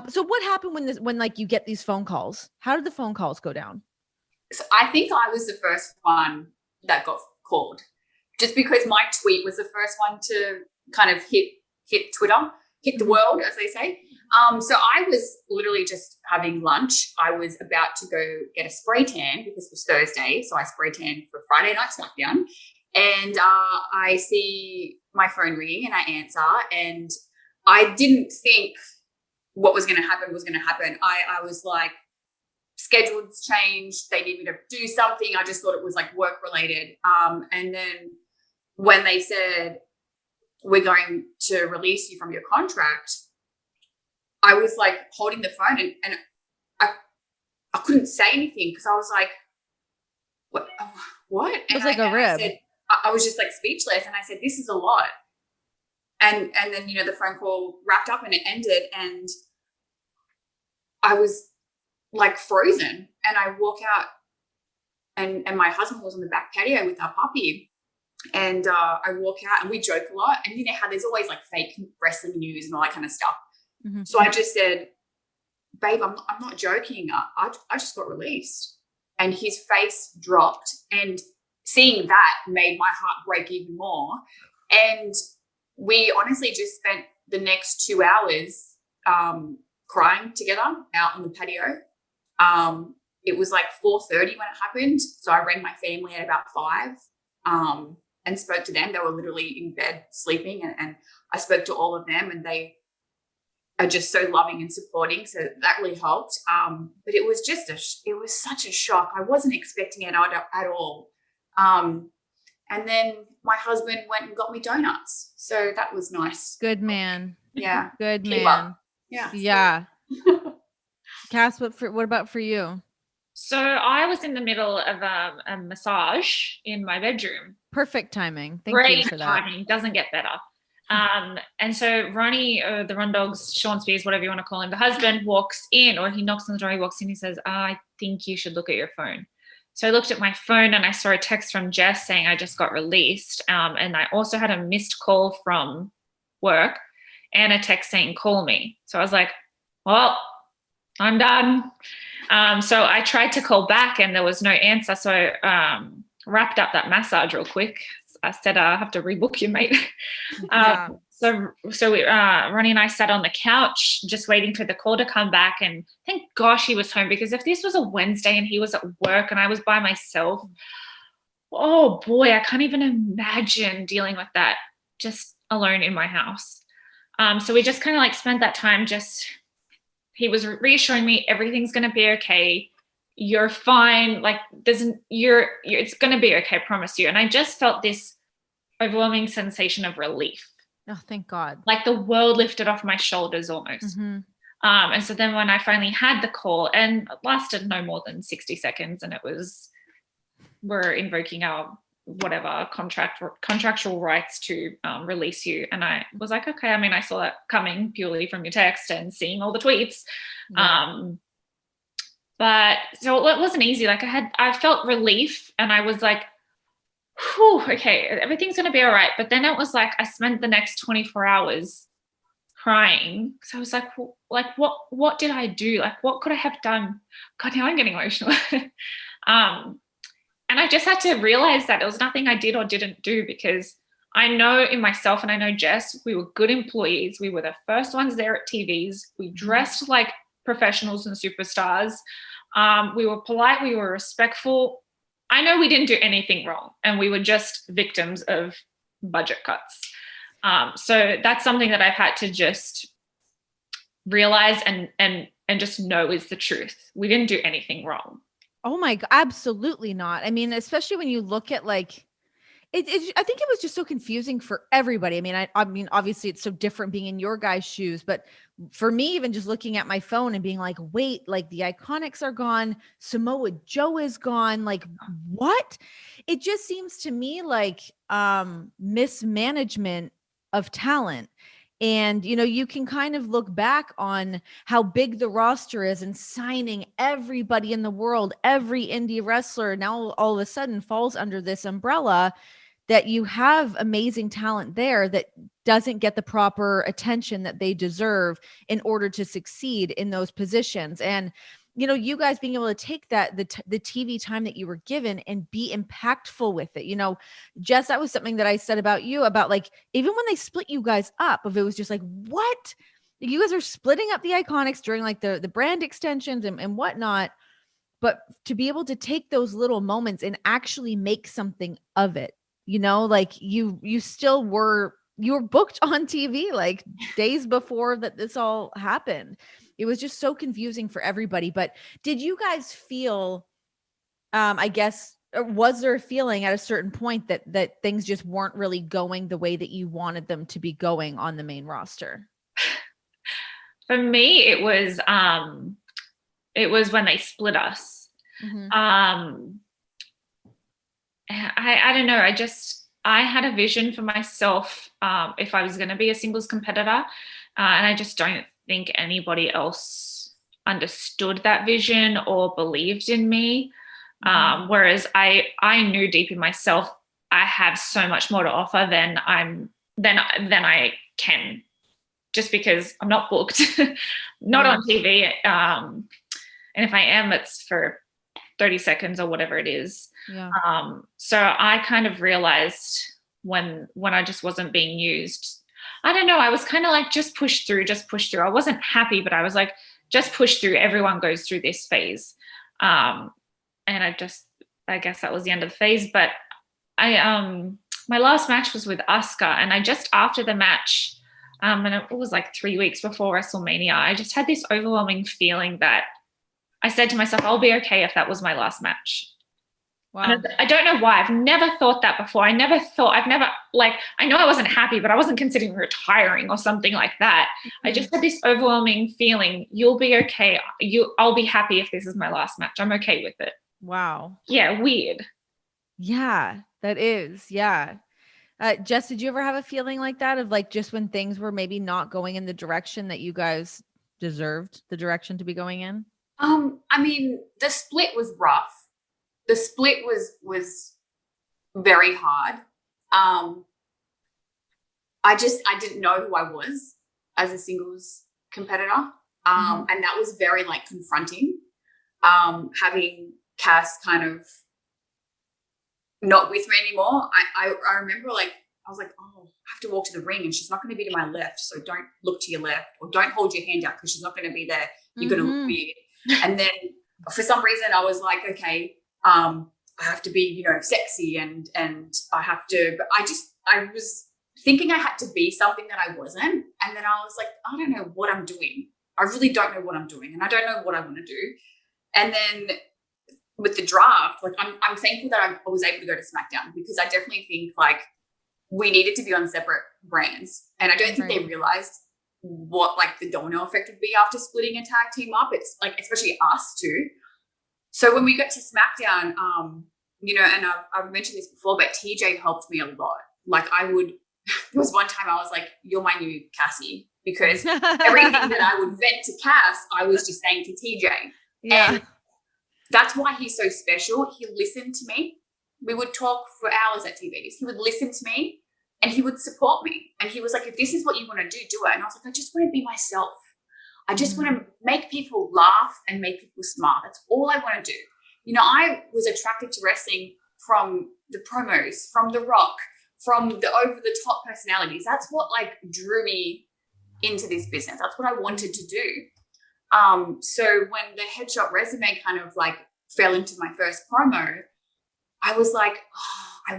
So what happened when like you get these phone calls? How did the phone calls go down? So I think I was the first one that got called, just because my tweet was the first one to kind of hit Twitter, hit the world, as they say. So I was literally just having lunch. I was about to go get a spray tan because it was Thursday. So I spray tan for Friday night SmackDown. And I see my phone ringing and I answer. And I didn't think what was going to happen was going to happen. I was like, schedules changed. They need me to do something. I just thought it was like work related. And then when they said, we're going to release you from your contract, I was like holding the phone and I couldn't say anything because I was like, what? It was like a rib. I was just like speechless. And I said, this is a lot. And then, you know, the phone call wrapped up and it ended. And I was like frozen. And I walk out and my husband was on the back patio with our puppy. And I walk out and we joke a lot. And you know how there's always like fake wrestling news and all that kind of stuff. Mm-hmm. So I just said, babe, I'm not joking. I just got released. And his face dropped. And seeing that made my heart break even more. And we honestly just spent the next 2 hours crying together out on the patio. It was like 4:30 when it happened. So I rang my family at about 5 and spoke to them. They were literally in bed sleeping. And I spoke to all of them and they are just so loving and supporting. So that really helped. But it was just it was such a shock. I wasn't expecting it at all. And then my husband went and got me donuts. So that was nice. Good man. Yeah. Good man. Yeah. Yeah. Cass, what about for you? So I was in the middle of a massage in my bedroom. Perfect timing. Thank you for that. Timing. Doesn't get better. And so Ronnie, the Run Dogs, Sean Spears, whatever you want to call him, the husband walks in, or he knocks on the door, he walks in, he says, I think you should look at your phone. So I looked at my phone and I saw a text from Jess saying I just got released. And I also had a missed call from work and a text saying, call me. So I was like, well, I'm done. So I tried to call back and there was no answer. So I wrapped up that massage real quick. I said, I have to rebook you, mate. Yeah. So Ronnie and I sat on the couch just waiting for the call to come back. And thank gosh he was home, because if this was a Wednesday and he was at work and I was by myself, oh boy, I can't even imagine dealing with that just alone in my house. So we just kind of like spent that time he was reassuring me everything's going to be okay. You're fine. Like it's going to be okay. I promise you. And I just felt this overwhelming sensation of relief. Oh, thank God. Like the world lifted off my shoulders almost. Mm-hmm. And so then when I finally had the call, and it lasted no more than 60 seconds, and it was, we're invoking our whatever contractual rights to release you. And I was like, okay, I mean, I saw that coming purely from your text and seeing all the tweets. Yeah. But so it wasn't easy. Like I felt relief and I was like, whew, okay, everything's going to be all right. But then it was like, I spent the next 24 hours crying. So I was like, what did I do? Like, what could I have done? God, now I'm getting emotional. And I just had to realize that it was nothing I did or didn't do, because I know in myself and I know Jess, we were good employees. We were the first ones there at TVs. We dressed like professionals and superstars. We were polite. We were respectful. I know we didn't do anything wrong, and we were just victims of budget cuts. So that's something that I've had to just realize and just know is the truth. We didn't do anything wrong. Oh my God, absolutely not. I mean, especially when you look at like, I think it was just so confusing for everybody. I mean, obviously it's so different being in your guys' shoes, but for me, even just looking at my phone and being like, wait, like the IIconics are gone. Samoa Joe is gone. Like what? It just seems to me like mismanagement of talent. And, you know, you can kind of look back on how big the roster is and signing everybody in the world, every indie wrestler now all of a sudden falls under this umbrella that you have amazing talent there that doesn't get the proper attention that they deserve in order to succeed in those positions. And, you know, you guys being able to take that, the TV time that you were given and be impactful with it. You know, Jess, that was something that I said about you, about like, even when they split you guys up, if it was just like, what? You guys are splitting up the IIconics during like the brand extensions and whatnot. But to be able to take those little moments and actually make something of it, you know, like you were booked on TV like days before that this all happened. It was just so confusing for everybody. But did you guys feel, I guess, or was there a feeling at a certain point that things just weren't really going the way that you wanted them to be going on the main roster? For me, it was when they split us. Mm-hmm. I don't know. I had a vision for myself if I was going to be a singles competitor, and I just don't think anybody else understood that vision or believed in me. Whereas I knew deep in myself I have so much more to offer than I can, just because I'm not booked, not on TV. And if I am, it's for 30 seconds or whatever it is. Yeah. So I kind of realized when I just wasn't being used, I don't know, I was kind of like, just push through. I wasn't happy, but I was like, just push through. Everyone goes through this phase. And I guess that was the end of the phase. But my last match was with Asuka, and I just, after the match, and it was like 3 weeks before WrestleMania, I just had this overwhelming feeling that I said to myself, I'll be okay if that was my last match. Wow. And I don't know why. I've never thought that before. I know I wasn't happy, but I wasn't considering retiring or something like that. Mm-hmm. I just had this overwhelming feeling, you'll be okay. I'll be happy if this is my last match. I'm okay with it. Wow. Yeah, weird. Yeah, that is. Yeah. Jess, did you ever have a feeling like that, of like just when things were maybe not going in the direction that you guys deserved the direction to be going in? I mean, the split was rough. The split was very hard. I didn't know who I was as a singles competitor. And that was very like confronting. Having Cass kind of not with me anymore. I remember, like, I was like, oh, I have to walk to the ring and she's not going to be to my left. So don't look to your left, or don't hold your hand out because she's not going to be there. You're going to look weird. And then for some reason I was like, okay, I have to be, you know, sexy and I have to, but I was thinking I had to be something that I wasn't. And then I was like, I don't know what I'm doing. I really don't know what I'm doing. And I don't know what I want to do. And then with the draft, like I'm thankful that I was able to go to SmackDown, because I definitely think like we needed to be on separate brands. And I don't think they realized what like the domino effect would be after splitting a tag team up. It's like, especially us too. So when we got to SmackDown, you know, and I've mentioned this before, but TJ helped me a lot. Like there was one time I was like, you're my new Cassie, because everything that I would vent to Cass, I was just saying to TJ. Yeah. And that's why he's so special. He listened to me. We would talk for hours at TVs. He would listen to me and he would support me. And he was like, if this is what you want to do, do it. And I was like, I just want to be myself. I just want to make people laugh and make people smile. That's all I want to do. You know, I was attracted to wrestling from the promos, from The Rock, from the over-the-top personalities. That's what like drew me into this business. That's what I wanted to do. So when the headshot resume kind of like fell into my first promo, I was like, oh, I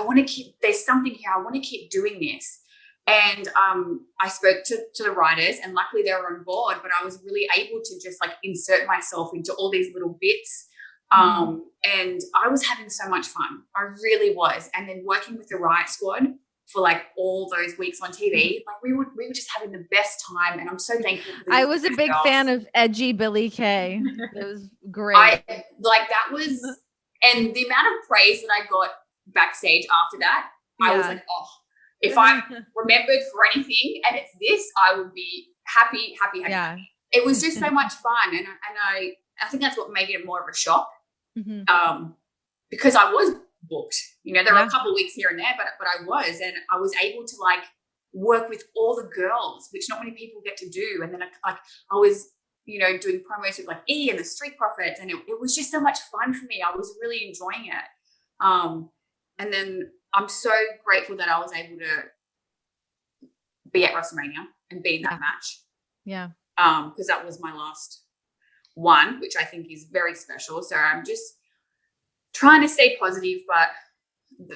want to keep, there's something here. I want to keep doing this. And I spoke to the writers, and luckily they were on board, but I was really able to just like insert myself into all these little bits. And I was having so much fun. I really was. And then working with the Riot Squad for like all those weeks on TV, like we were just having the best time. And I'm so thankful for I was a big fan of edgy Billy Kay. It was great. And the amount of praise that I got backstage after that, I was like, oh, if I'm remembered for anything and it's this, I would be happy. Yeah. It was just so much fun. And I think that's what made it more of a shock. Because I was booked. You know, there were a couple of weeks here and there, but I was, and I was able to like work with all the girls, which not many people get to do. And then I was, you know, doing promos with like E and the Street Profits, and it was just so much fun for me. I was really enjoying it. And then I'm so grateful that I was able to be at WrestleMania and be in that match. Yeah. Because that was my last one, which I think is very special. So I'm just trying to stay positive, but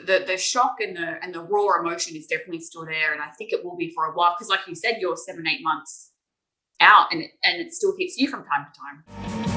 the shock and the raw emotion is definitely still there, and I think it will be for a while. Because, like you said, you're 7-8 months out, and it still hits you from time to time.